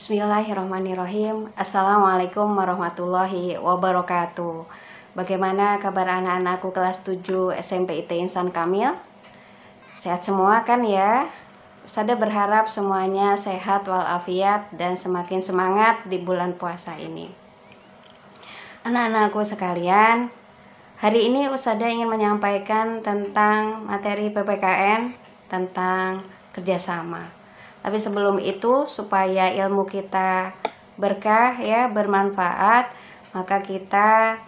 Bismillahirrahmanirrahim. Assalamualaikum warahmatullahi wabarakatuh. Bagaimana kabar anak-anakku kelas 7 SMP IT Insan Kamil? Sehat semua kan ya? Ustazah berharap semuanya sehat walafiat dan semakin semangat di bulan puasa ini. Anak-anakku sekalian, hari ini Ustazah ingin menyampaikan tentang materi PPKN tentang kerjasama. Tapi sebelum itu, supaya ilmu kita berkah ya, bermanfaat, maka kita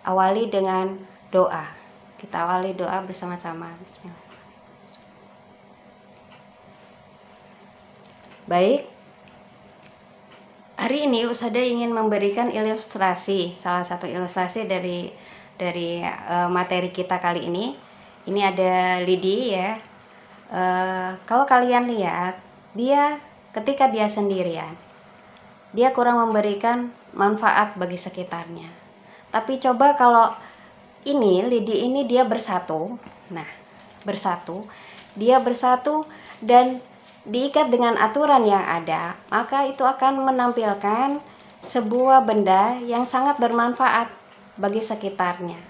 awali dengan doa. Kita awali doa bersama-sama. Bismillah. Baik. Hari ini Ustazah ingin memberikan ilustrasi, salah satu ilustrasi dari materi kita kali ini. Ini ada lidi ya. Kalau kalian lihat, dia ketika dia sendirian, dia kurang memberikan manfaat bagi sekitarnya. Tapi coba kalau lidi ini dia bersatu. Nah, dia bersatu dan diikat dengan aturan yang ada, maka itu akan menampilkan sebuah benda yang sangat bermanfaat bagi sekitarnya.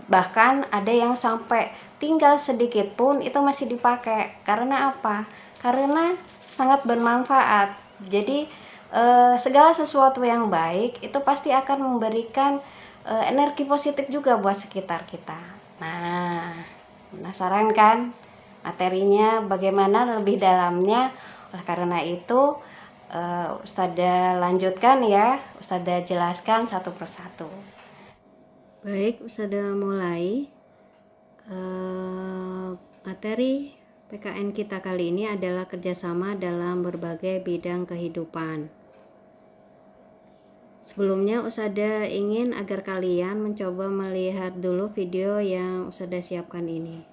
Bahkan ada yang sampai tinggal sedikit pun itu masih dipakai. Karena apa? Karena sangat bermanfaat. Jadi segala sesuatu yang baik itu pasti akan memberikan energi positif juga buat sekitar kita. Nah, penasaran kan materinya bagaimana lebih dalamnya? Oleh karena itu Ustazah lanjutkan ya, Ustazah jelaskan satu persatu. Baik, Ustazah mulai. Materi PKN kita kali ini adalah kerjasama dalam berbagai bidang kehidupan. Sebelumnya Ustazah ingin agar kalian mencoba melihat dulu video yang Ustazah siapkan ini.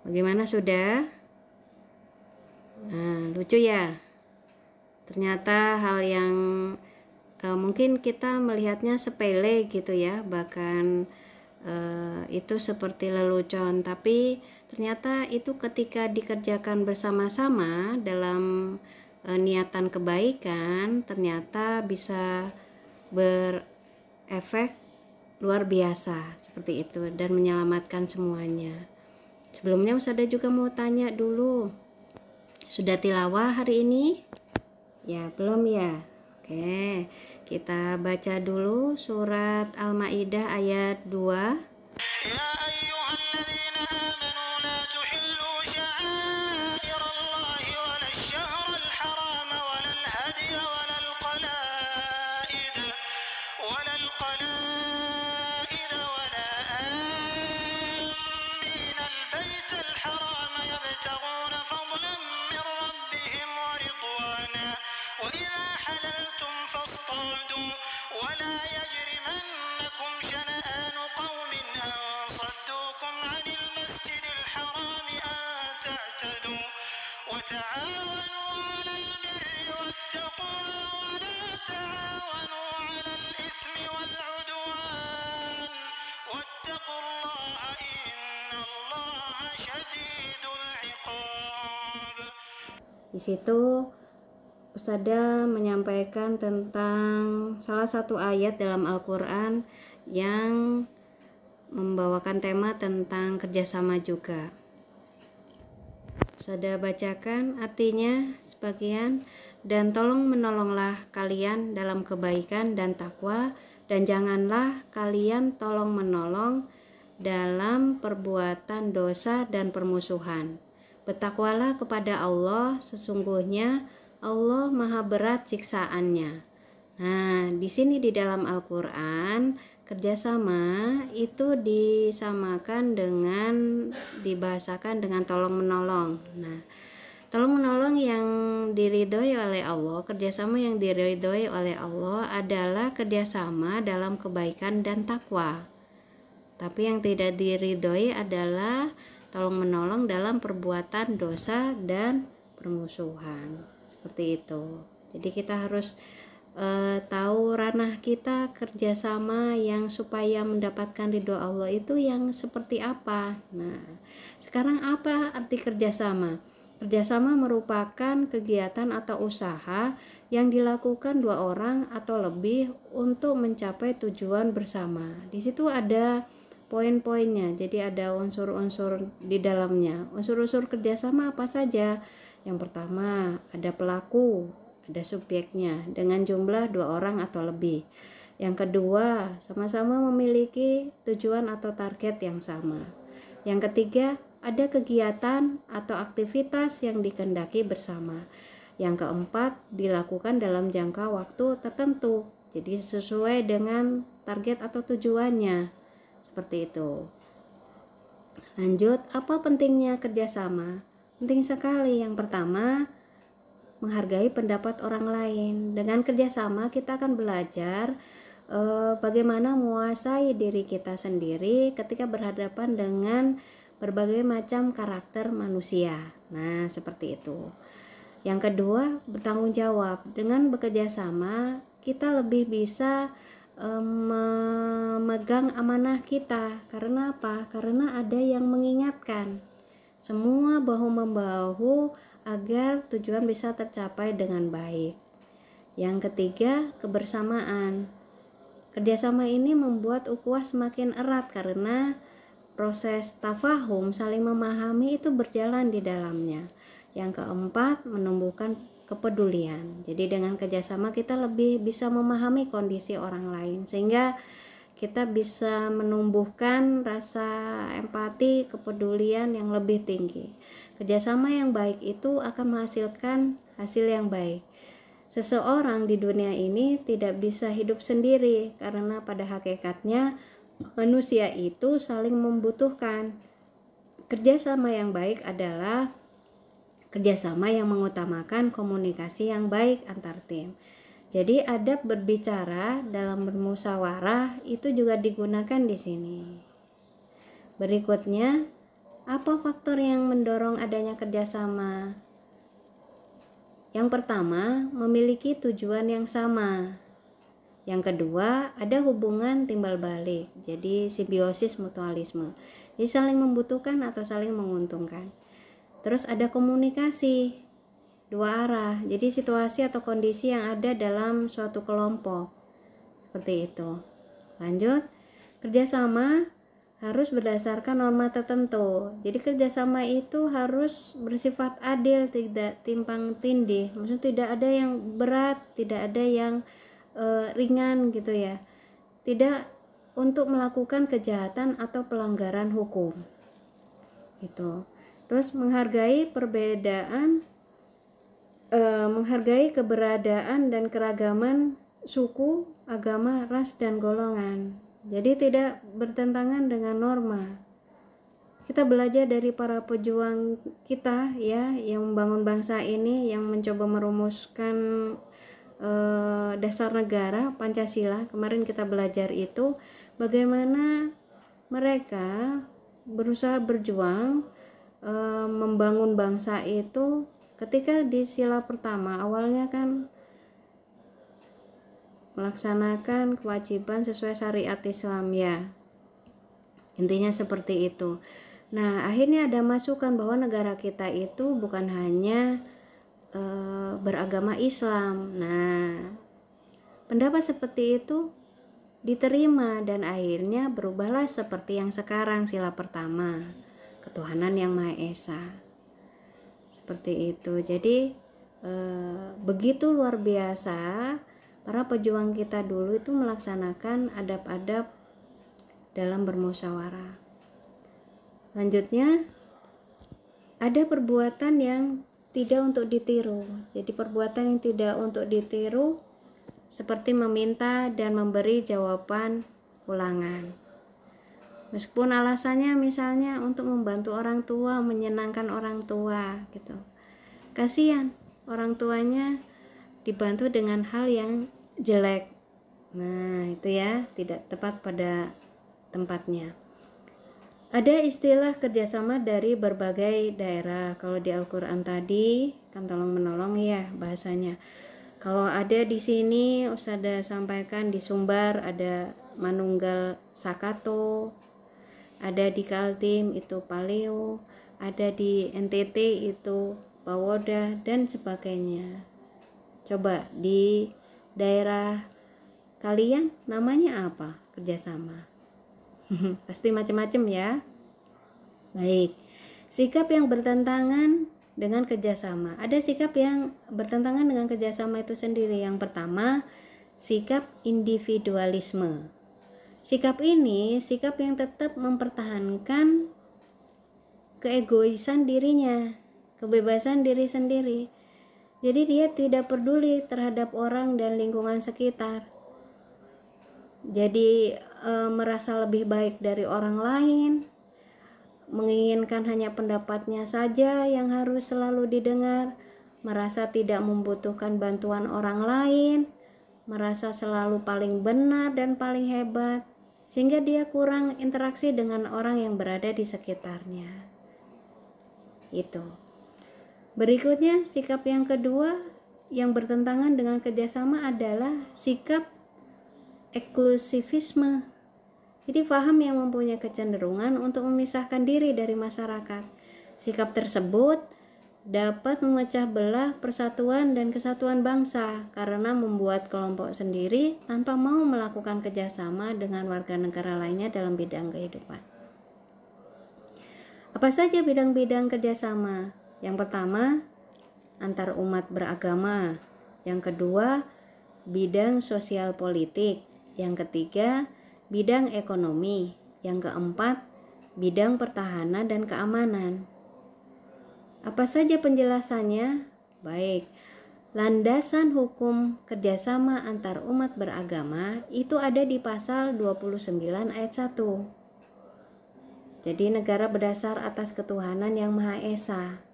Bagaimana sudah? Nah, lucu ya. Ternyata hal yang mungkin kita melihatnya sepele gitu ya, bahkan itu seperti lelucon, tapi ternyata itu ketika dikerjakan bersama-sama dalam niatan kebaikan, ternyata bisa berefek luar biasa seperti itu dan menyelamatkan semuanya. Sebelumnya Ustazah juga mau tanya dulu, sudah tilawah hari ini? Ya, belum ya? Oke, kita baca dulu surat Al-Maidah ayat 2. ولا يجرمنكم شنآن قوم أن Di situ Ustadzah menyampaikan tentang salah satu ayat dalam Al-Quran yang membawakan tema tentang kerjasama juga. Ustadzah bacakan artinya sebagian. Dan tolong menolonglah kalian dalam kebaikan dan takwa, dan janganlah kalian tolong menolong dalam perbuatan dosa dan permusuhan. Bertakwalah kepada Allah, sesungguhnya Allah maha berat siksaannya. Nah, di sini di dalam Al-Quran, kerjasama itu disamakan dengan, dibahasakan dengan tolong menolong. Nah, tolong menolong yang diridhoi oleh Allah, kerjasama yang diridhoi oleh Allah adalah kerjasama dalam kebaikan dan takwa. Tapi yang tidak diridhoi adalah tolong menolong dalam perbuatan dosa dan permusuhan. Seperti itu. Jadi kita harus tahu ranah kita kerjasama yang supaya mendapatkan ridho Allah itu yang seperti apa. Nah, sekarang apa arti kerjasama? Kerjasama merupakan kegiatan atau usaha yang dilakukan dua orang atau lebih untuk mencapai tujuan bersama. Di situ ada poin-poinnya, jadi ada unsur-unsur di dalamnya. Unsur-unsur kerjasama apa saja? Yang pertama, ada pelaku, ada subjeknya dengan jumlah dua orang atau lebih. Yang kedua, sama-sama memiliki tujuan atau target yang sama. Yang ketiga, ada kegiatan atau aktivitas yang dikehendaki bersama. Yang keempat, dilakukan dalam jangka waktu tertentu, jadi sesuai dengan target atau tujuannya. Seperti itu. Lanjut, apa pentingnya kerjasama? Penting sekali. Yang pertama, menghargai pendapat orang lain. Dengan kerjasama kita akan belajar bagaimana menguasai diri kita sendiri ketika berhadapan dengan berbagai macam karakter manusia. Nah, seperti itu. Yang kedua, bertanggung jawab. Dengan bekerja sama, kita lebih bisa memegang amanah kita. Karena apa? Karena ada yang mengingatkan. Semua bahu-membahu agar tujuan bisa tercapai dengan baik. Yang ketiga, kebersamaan. Kerjasama ini membuat ukhuwah semakin erat karena proses tafahum, saling memahami itu berjalan di dalamnya. Yang keempat, menumbuhkan kepedulian. Jadi dengan kerjasama kita lebih bisa memahami kondisi orang lain sehingga kita bisa menumbuhkan rasa empati, kepedulian yang lebih tinggi. Kerjasama yang baik itu akan menghasilkan hasil yang baik. Seseorang di dunia ini tidak bisa hidup sendiri karena pada hakikatnya manusia itu saling membutuhkan. Kerjasama yang baik adalah kerjasama yang mengutamakan komunikasi yang baik antar tim. Jadi adab berbicara dalam bermusyawarah itu juga digunakan di sini. Berikutnya, apa faktor yang mendorong adanya kerjasama? Yang pertama, memiliki tujuan yang sama. Yang kedua, ada hubungan timbal balik, jadi simbiosis mutualisme. Jadi saling membutuhkan atau saling menguntungkan. Terus ada komunikasi dua arah, jadi situasi atau kondisi yang ada dalam suatu kelompok. Seperti itu. Lanjut, kerjasama harus berdasarkan norma tertentu. Jadi kerjasama itu harus bersifat adil, tidak timpang tindih. Maksudnya tidak ada yang berat, tidak ada yang ringan gitu ya. Tidak untuk melakukan kejahatan atau pelanggaran hukum. Gitu. Terus menghargai perbedaan, menghargai keberadaan dan keragaman suku, agama, ras dan golongan. Jadi tidak bertentangan dengan norma. Kita belajar dari para pejuang kita ya, yang membangun bangsa ini, yang mencoba merumuskan dasar negara Pancasila. Kemarin kita belajar itu bagaimana mereka berusaha berjuang membangun bangsa itu. Ketika di sila pertama awalnya kan melaksanakan kewajiban sesuai syariat Islam ya, intinya seperti itu. Nah akhirnya ada masukan bahwa negara kita itu bukan hanya beragama Islam. Nah, pendapat seperti itu diterima dan akhirnya berubahlah seperti yang sekarang, sila pertama, ketuhanan yang Maha Esa. Seperti itu. Jadi begitu luar biasa para pejuang kita dulu itu melaksanakan adab-adab dalam bermusyawarah. Selanjutnya ada perbuatan yang tidak untuk ditiru. Jadi perbuatan yang tidak untuk ditiru seperti meminta dan memberi jawaban ulangan. Meskipun alasannya misalnya untuk membantu orang tua, menyenangkan orang tua gitu. Kasihan orang tuanya dibantu dengan hal yang jelek. Nah, itu ya tidak tepat pada tempatnya. Ada istilah kerjasama dari berbagai daerah. Kalau di Al-Quran tadi kan tolong menolong ya bahasanya. Kalau ada di sini Ustazah sampaikan di Sumbar ada Manunggal Sakato, ada di Kaltim itu Paleo, ada di NTT itu Pawoda dan sebagainya. Coba di daerah kalian namanya apa kerjasama? Pasti macam-macam ya. Baik, sikap yang bertentangan dengan kerjasama. Ada sikap yang bertentangan dengan kerjasama itu sendiri. Yang pertama, sikap individualisme. Sikap ini sikap yang tetap mempertahankan keegoisan dirinya, kebebasan diri sendiri. Jadi dia tidak peduli terhadap orang dan lingkungan sekitar. Jadi merasa lebih baik dari orang lain, menginginkan hanya pendapatnya saja yang harus selalu didengar, merasa tidak membutuhkan bantuan orang lain, merasa selalu paling benar dan paling hebat, sehingga dia kurang interaksi dengan orang yang berada di sekitarnya. Itu. Berikutnya, sikap yang kedua yang bertentangan dengan kerjasama adalah sikap eksklusivisme. Jadi faham yang mempunyai kecenderungan untuk memisahkan diri dari masyarakat. Sikap tersebut dapat memecah belah persatuan dan kesatuan bangsa karena membuat kelompok sendiri tanpa mau melakukan kerjasama dengan warga negara lainnya dalam bidang kehidupan. Apa saja bidang-bidang kerjasama? Yang pertama, antar umat beragama. Yang kedua, bidang sosial politik. Yang ketiga, bidang ekonomi. Yang keempat, bidang pertahanan dan keamanan. Apa saja penjelasannya? Baik, landasan hukum kerjasama antar umat beragama itu ada di pasal 29 ayat 1. Jadi negara berdasar atas ketuhanan yang Maha Esa.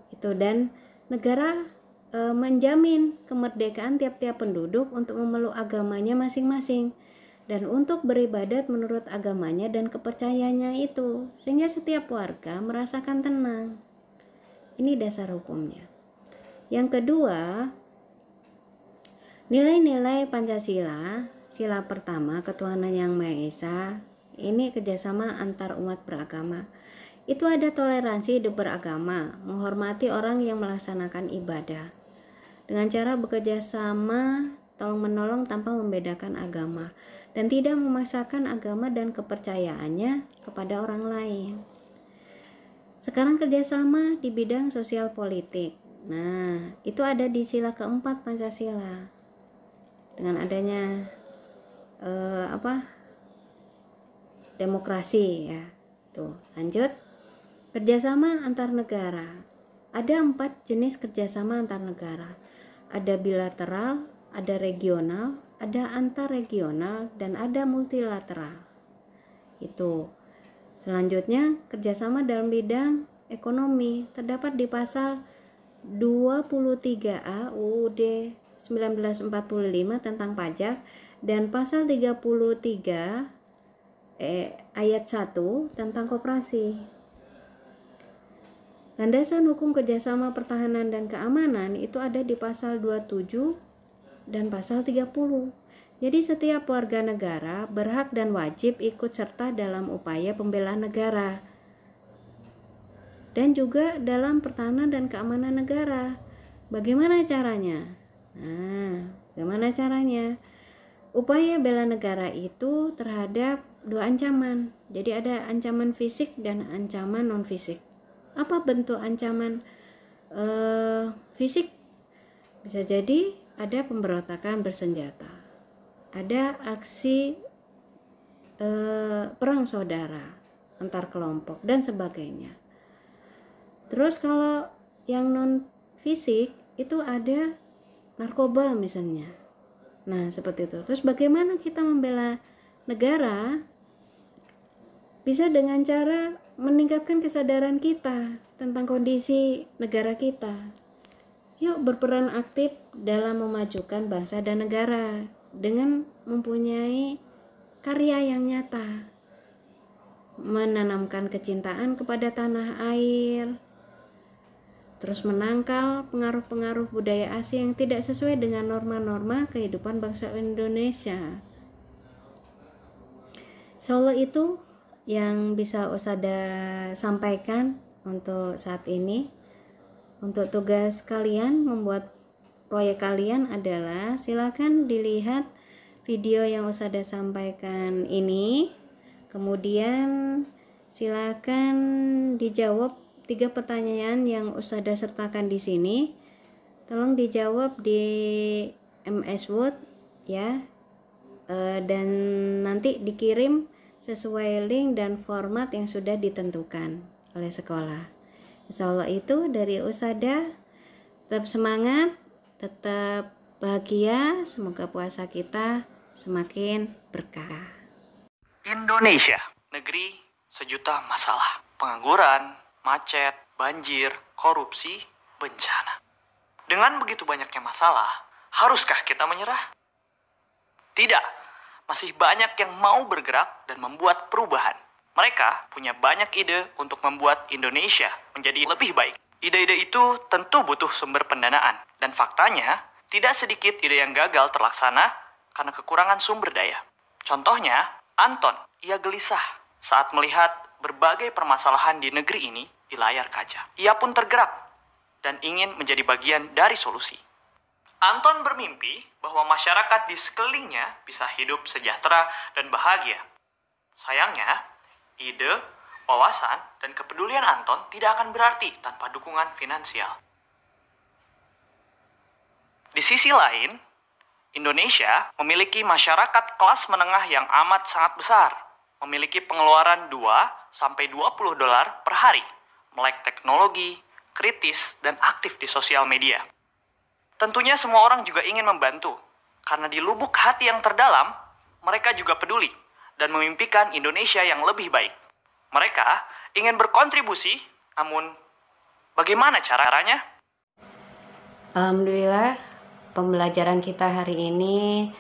Itu dan negara menjamin kemerdekaan tiap-tiap penduduk untuk memeluk agamanya masing-masing dan untuk beribadat menurut agamanya dan kepercayaannya itu, sehingga setiap warga merasakan tenang. Ini dasar hukumnya. Yang kedua, nilai-nilai Pancasila, sila pertama ketuhanan yang Maha Esa, ini kerjasama antar umat beragama. Itu ada toleransi hidup beragama, menghormati orang yang melaksanakan ibadah dengan cara bekerja sama, tolong menolong tanpa membedakan agama dan tidak memaksakan agama dan kepercayaannya kepada orang lain. Sekarang kerjasama di bidang sosial politik. Nah, itu ada di sila keempat Pancasila. Dengan adanya demokrasi ya. Tuh, lanjut. Kerjasama antar negara. Ada 4 jenis kerjasama antar negara. Ada bilateral, ada regional, ada antar regional, dan ada multilateral. Itu. Selanjutnya, kerjasama dalam bidang ekonomi terdapat di pasal 23A UUD 1945 tentang pajak dan pasal 33 ayat 1 tentang koperasi. Landasan hukum kerjasama pertahanan dan keamanan itu ada di pasal 27 dan pasal 30. Jadi setiap warga negara berhak dan wajib ikut serta dalam upaya pembelaan negara dan juga dalam pertahanan dan keamanan negara. Bagaimana caranya? Nah, bagaimana caranya? Upaya bela negara itu terhadap dua ancaman. Jadi ada ancaman fisik dan ancaman non fisik. Apa bentuk ancaman fisik? Bisa jadi ada pemberontakan bersenjata, ada aksi perang saudara antar kelompok dan sebagainya. Terus kalau yang non fisik itu ada narkoba misalnya. Nah, seperti itu. Terus bagaimana kita membela negara? Bisa dengan cara meningkatkan kesadaran kita tentang kondisi negara kita. Yuk berperan aktif dalam memajukan bangsa dan negara dengan mempunyai karya yang nyata. Menanamkan kecintaan kepada tanah air, terus menangkal pengaruh-pengaruh budaya asing yang tidak sesuai dengan norma-norma kehidupan bangsa Indonesia. Solo itu yang bisa Ustazah sampaikan untuk saat ini. Untuk tugas kalian membuat proyek kalian adalah silakan dilihat video yang Ustazah sampaikan ini. Kemudian silakan dijawab 3 pertanyaan yang Ustazah sertakan di sini. Tolong dijawab di MS Word ya. Dan nanti dikirim sesuai link dan format yang sudah ditentukan oleh sekolah. Insya Allah itu dari Ustazah. Tetap semangat, tetap bahagia. Semoga puasa kita semakin berkah. Indonesia, negeri sejuta masalah. Pengangguran, macet, banjir, korupsi, bencana. Dengan begitu banyaknya masalah, haruskah kita menyerah? Tidak, masih banyak yang mau bergerak dan membuat perubahan. Mereka punya banyak ide untuk membuat Indonesia menjadi lebih baik. Ide-ide itu tentu butuh sumber pendanaan. Dan faktanya, tidak sedikit ide yang gagal terlaksana karena kekurangan sumber daya. Contohnya, Anton, ia gelisah saat melihat berbagai permasalahan di negeri ini di layar kaca. Ia pun tergerak dan ingin menjadi bagian dari solusi. Anton bermimpi bahwa masyarakat di sekelilingnya bisa hidup sejahtera dan bahagia. Sayangnya, ide, wawasan, dan kepedulian Anton tidak akan berarti tanpa dukungan finansial. Di sisi lain, Indonesia memiliki masyarakat kelas menengah yang amat sangat besar, memiliki pengeluaran 2-20 dolar per hari, melek teknologi, kritis, dan aktif di sosial media. Tentunya semua orang juga ingin membantu, karena di lubuk hati yang terdalam, mereka juga peduli dan memimpikan Indonesia yang lebih baik. Mereka ingin berkontribusi, namun bagaimana caranya? Alhamdulillah, pembelajaran kita hari ini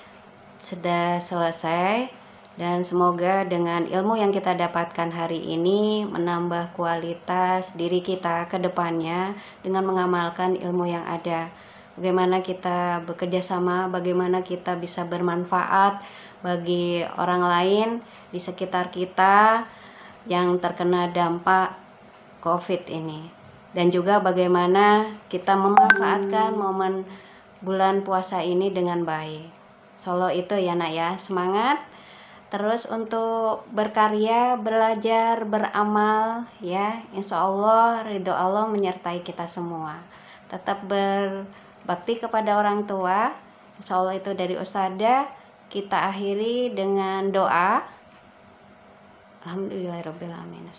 sudah selesai dan semoga dengan ilmu yang kita dapatkan hari ini menambah kualitas diri kita ke depannya dengan mengamalkan ilmu yang ada. Bagaimana kita bekerja sama, bagaimana kita bisa bermanfaat bagi orang lain di sekitar kita yang terkena dampak COVID ini. Dan juga bagaimana kita memanfaatkan momen bulan puasa ini dengan baik. Solo itu ya nak ya, semangat terus untuk berkarya, belajar, beramal ya. Insya Allah ridho Allah menyertai kita semua. Tetap berbakti kepada orang tua. Insya Allah itu dari Ustazah. Kita akhiri dengan doa. Alhamdulillahirobbilalamin.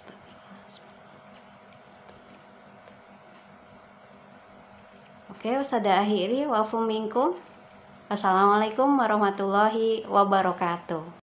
Oke, Ustazah akhiri. Wa'fu minkum. Wassalamualaikum warahmatullahi wabarakatuh.